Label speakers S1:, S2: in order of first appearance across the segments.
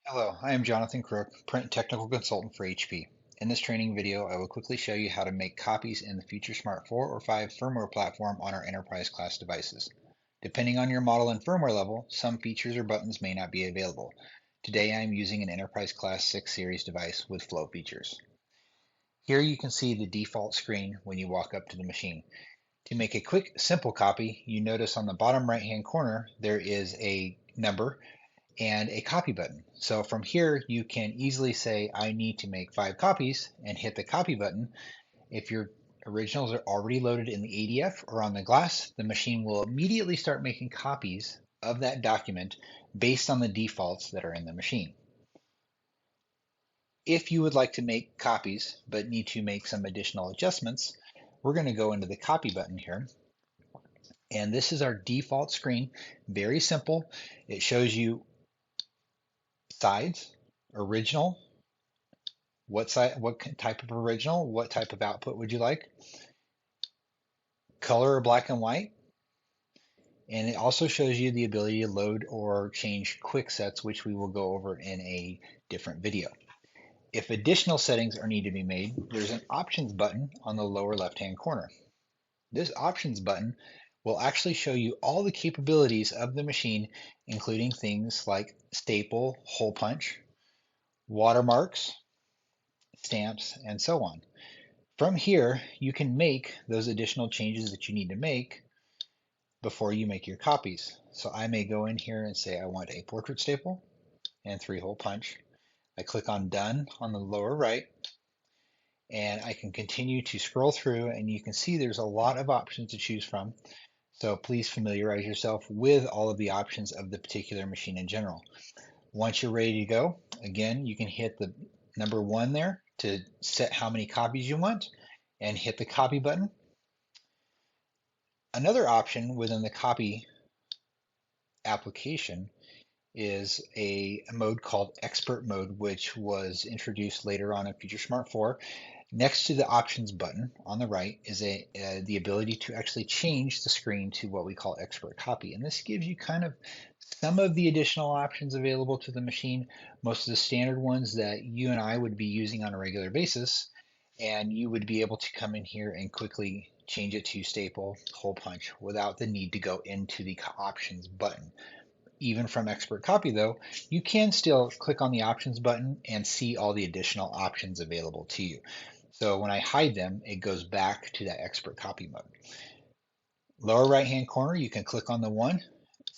S1: Hello, I am Jonathan Crook, Print Technical Consultant for HP. In this training video, I will quickly show you how to make copies in the FutureSmart 4 or 5 firmware platform on our enterprise class devices. Depending on your model and firmware level, some features or buttons may not be available. Today I am using an enterprise class 6 series device with flow features. Here you can see the default screen when you walk up to the machine. To make a quick, simple copy, you notice on the bottom right hand corner there is a number and a copy button. So from here, you can easily say, I need to make 5 copies and hit the copy button. If your originals are already loaded in the ADF or on the glass, the machine will immediately start making copies of that document based on the defaults that are in the machine. If you would like to make copies but need to make some additional adjustments, we're going to go into the copy button here. And this is our default screen. Very simple. It shows you sides, original, what type of original, what type of output would you like, color or black and white, and it also shows you the ability to load or change quick sets, which we will go over in a different video. If additional settings are need to be made, there's an options button on the lower left hand corner. This options button will actually show you all the capabilities of the machine, including things like staple, hole punch, watermarks, stamps, and so on. From here, you can make those additional changes that you need to make before you make your copies. So I may go in here and say I want a portrait staple and 3-hole punch. I click on done on the lower right, and I can continue to scroll through, and you can see there's a lot of options to choose from. So please familiarize yourself with all of the options of the particular machine in general. Once you're ready to go, again, you can hit the number 1 there to set how many copies you want and hit the copy button. Another option within the copy application is a mode called Expert Mode, which was introduced later on in FutureSmart 4. Next to the options button on the right is the ability to actually change the screen to what we call Expert Copy. And this gives you kind of some of the additional options available to the machine, most of the standard ones that you and I would be using on a regular basis. And you would be able to come in here and quickly change it to staple, hole punch without the need to go into the options button. Even from Expert Copy though, you can still click on the options button and see all the additional options available to you. So when I hide them, it goes back to that Expert Copy mode. Lower right hand corner, you can click on the one,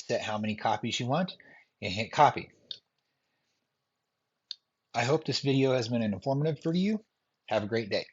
S1: set how many copies you want, and hit copy. I hope this video has been informative for you. Have a great day.